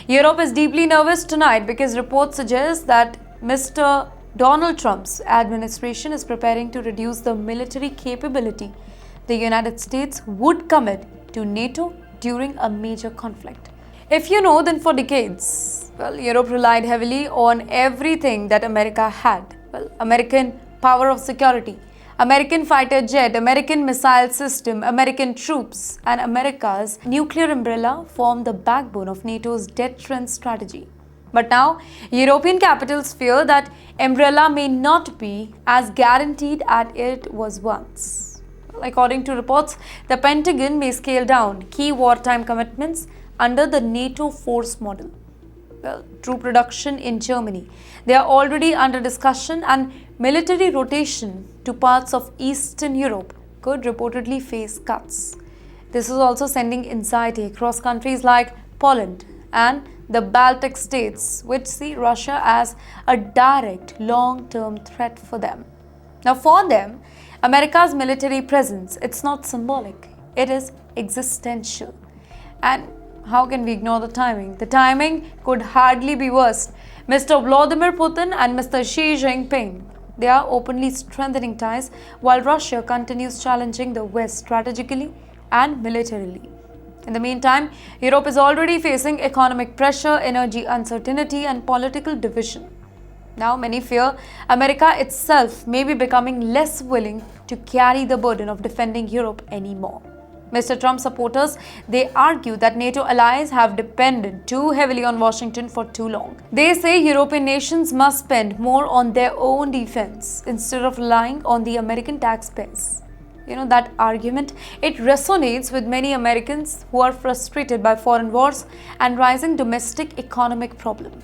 Europe is deeply nervous tonight because reports suggest that Mr. Donald Trump's administration is preparing to reduce the military capability the United States would commit to NATO during a major conflict. If you know, then for decades, Europe relied heavily on everything that America had. American power of security, American fighter jet, American missile system, American troops, and America's nuclear umbrella form the backbone of NATO's deterrence strategy. But now, European capitals fear that umbrella may not be as guaranteed as it was once. According to reports, the Pentagon may scale down key wartime commitments under the NATO force model. Troop reduction in Germany. They are already under discussion, and military rotation to parts of Eastern Europe could reportedly face cuts. This is also sending anxiety across countries like Poland and the Baltic states, which see Russia as a direct long-term threat for them. Now, for them, America's military presence, it's not symbolic, it is existential. And how can we ignore the timing? The timing could hardly be worse. Mr. Vladimir Putin and Mr. Xi Jinping, they are openly strengthening ties while Russia continues challenging the West strategically and militarily. In the meantime, Europe is already facing economic pressure, energy uncertainty, and political division. Now, many fear America itself may be becoming less willing to carry the burden of defending Europe anymore. Mr. Trump supporters, they argue that NATO allies have depended too heavily on Washington for too long. They say European nations must spend more on their own defense instead of relying on the American taxpayers. That argument, it resonates with many Americans who are frustrated by foreign wars and rising domestic economic problems.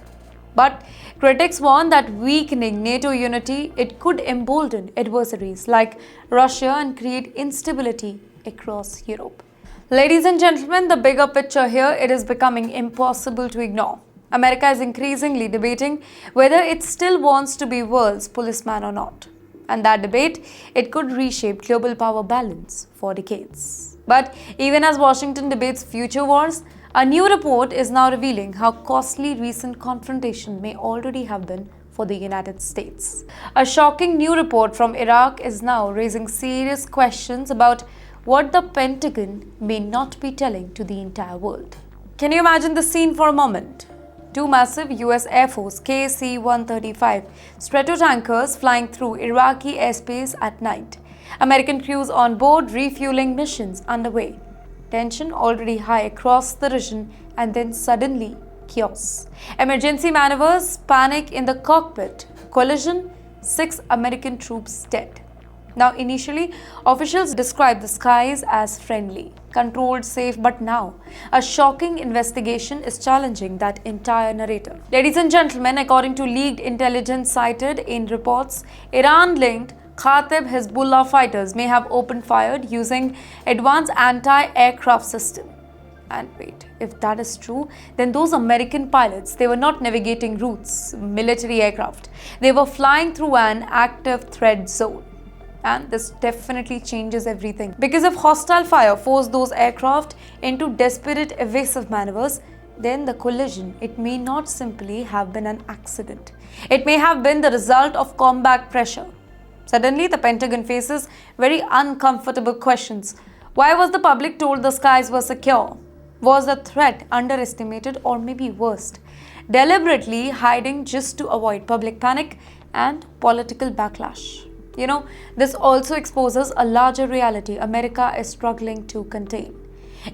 But critics warn that weakening NATO unity, it could embolden adversaries like Russia and create instability across Europe. Ladies and gentlemen, the bigger picture here, it is becoming impossible to ignore. America is increasingly debating whether it still wants to be world's policeman or not. And that debate, it could reshape global power balance for decades. But even as Washington debates future wars, a new report is now revealing how costly recent confrontation may already have been for the United States. A shocking new report from Iraq is now raising serious questions about what the Pentagon may not be telling to the entire world. Can you imagine the scene for a moment? Two massive US Air Force KC-135 Stratotankers flying through Iraqi airspace at night. American crews on board, refueling missions underway. Tension already high across the region, and then suddenly chaos. Emergency maneuvers, panic in the cockpit, collision, 6 American troops dead. Now, initially, officials described the skies as friendly, controlled, safe, but now a shocking investigation is challenging that entire narrative. Ladies and gentlemen, according to leaked intelligence cited in reports, Iran-linked Khatib Hezbollah fighters may have opened fire using advanced anti-aircraft system. And wait, if that is true, then those American pilots, they were not navigating routes, military aircraft. They were flying through an active threat zone. And this definitely changes everything. Because if hostile fire forced those aircraft into desperate evasive maneuvers, then the collision, it may not simply have been an accident. It may have been the result of combat pressure. Suddenly, the Pentagon faces very uncomfortable questions. Why was the public told the skies were secure? Was the threat underestimated, or maybe worst, deliberately hiding just to avoid public panic and political backlash? This also exposes a larger reality America is struggling to contain.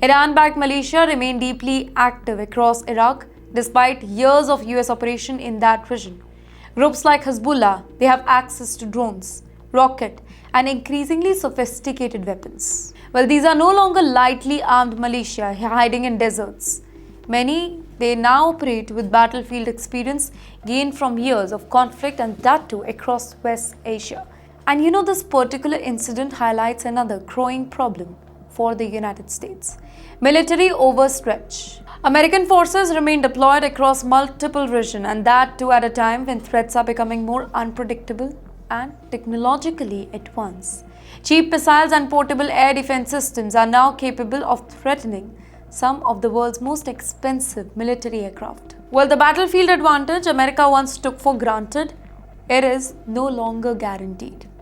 Iran-backed militia remain deeply active across Iraq despite years of US operation in that region. Groups like Hezbollah, they have access to drones, rocket, and increasingly sophisticated weapons. These are no longer lightly armed militia hiding in deserts. Many, they now operate with battlefield experience gained from years of conflict, and that too across West Asia. And this particular incident highlights another growing problem for the United States: military overstretch. American forces remain deployed across multiple regions, and that too at a time when threats are becoming more unpredictable and technologically advanced. Cheap missiles and portable air defense systems are now capable of threatening some of the world's most expensive military aircraft. Well, the battlefield advantage America once took for granted, it is no longer guaranteed.